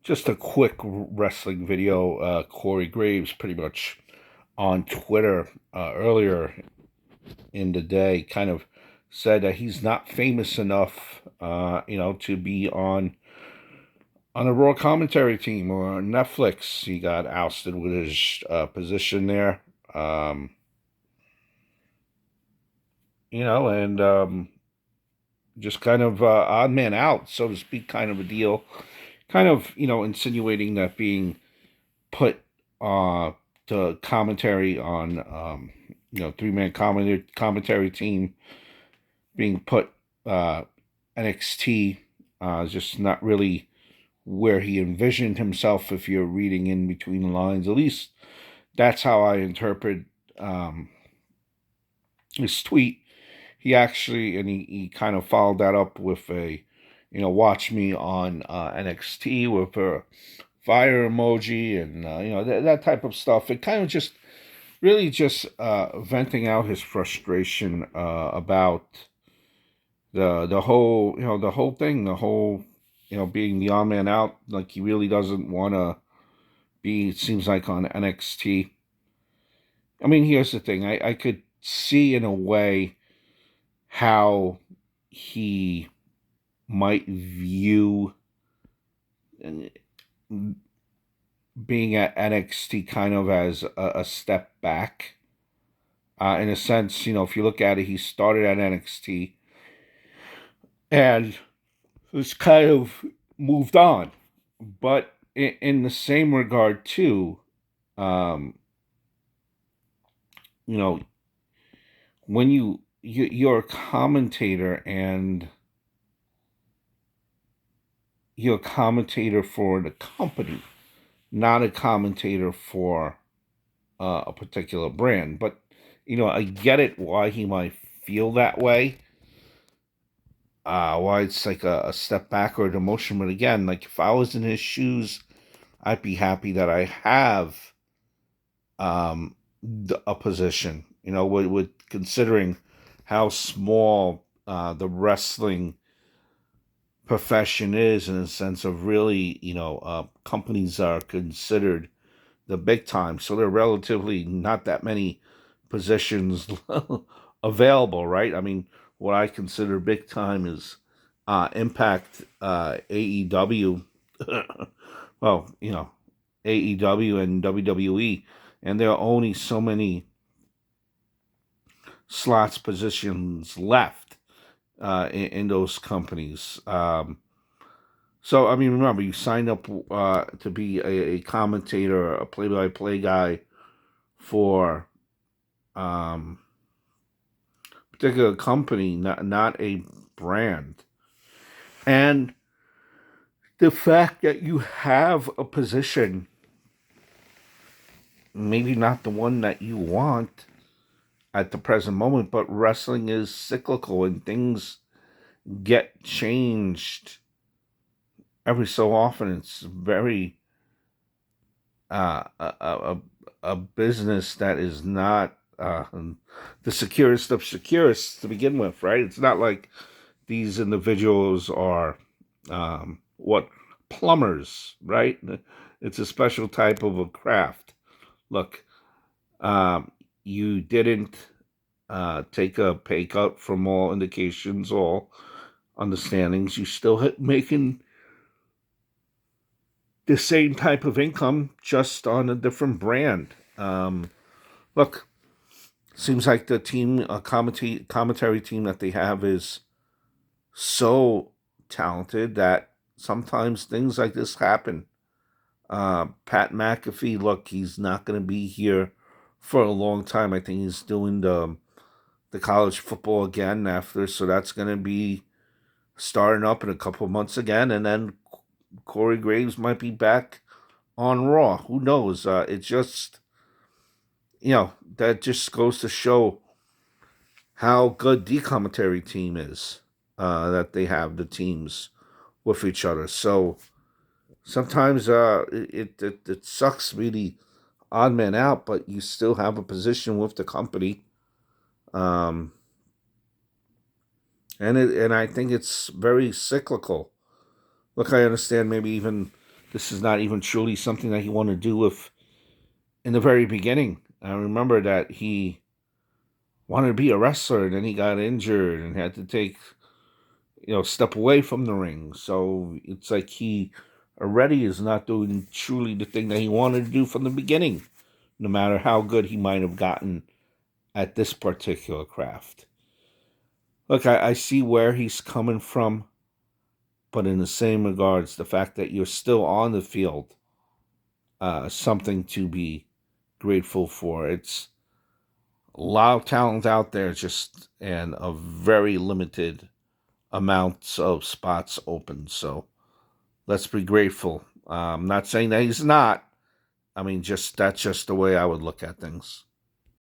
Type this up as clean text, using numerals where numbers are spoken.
Just a quick wrestling video. Corey Graves pretty much on Twitter earlier in the day kind of said that he's not famous enough, to be on a Raw commentary team or on Netflix. He got ousted with his position there, um, and just kind of odd man out, so to speak, kind of a deal. Kind of, insinuating that being put uh to commentary on three-man commentary team being put uh NXT is just not really where he envisioned himself. If you're reading in between the lines, at least that's how I interpret um his tweet. He actually, and he kind of followed that up with a watch me on NXT with a fire emoji and that type of stuff. It kind of just really just venting out his frustration about the whole the whole thing, the whole being the odd man out. Like he really doesn't want to be. It seems like on NXT. I mean, here's the thing. I could see in a way how he might view being at NXT kind of as a step back. In a sense, if you look at it, he started at NXT and was kind of moved on. But in the same regard, too, um, you know, when you're a commentator and you're a commentator for the company, not a commentator for a particular brand. But I get it why he might feel that way. Why it's like a step backward emotion. But again, like if I was in his shoes, I'd be happy that I have a position. With considering how small the wrestling profession is, in a sense of really, companies are considered the big time, so there are relatively not that many positions available, right? I mean, what I consider big time is Impact, AEW, well, AEW and WWE, and there are only so many slots positions left in those companies. So I mean, remember, you signed up to be a commentator, a play-by-play guy for um, particular company, not a brand. And the fact that you have a position, maybe not the one that you want at the present moment, but wrestling is cyclical and things get changed every so often. It's very a business that is not the securest of securest to begin with, right? It's not like these individuals are what plumbers, right? It's a special type of a craft. Look, you didn't take a pay cut from all indications, all understandings. You still making the same type of income, just on a different brand. Look, seems like the team, commentary team that they have is so talented that sometimes things like this happen. Pat McAfee, look, he's not going to be here for a long time. I think he's doing the college football again after, so that's going to be starting up in a couple of months again, and then Corey Graves might be back on Raw. Who knows? It just that just goes to show how good the commentary team is. That they have the teams with each other. So sometimes it sucks really odd man out, but you still have a position with the company. Um, and I think it's very cyclical. Look, I understand maybe even this is not even truly something that he wanted to do with in the very beginning. I remember that he wanted to be a wrestler, and then he got injured and had to take, step away from the ring. So it's like he already is not doing truly the thing that he wanted to do from the beginning, no matter how good he might have gotten at this particular craft. Look, I see where he's coming from, but in the same regards, the fact that you're still on the field, something to be grateful for. It's a lot of talent out there, just and a very limited amounts of spots open. So let's be grateful. I'm not saying that he's not. I mean, just that's just the way I would look at things.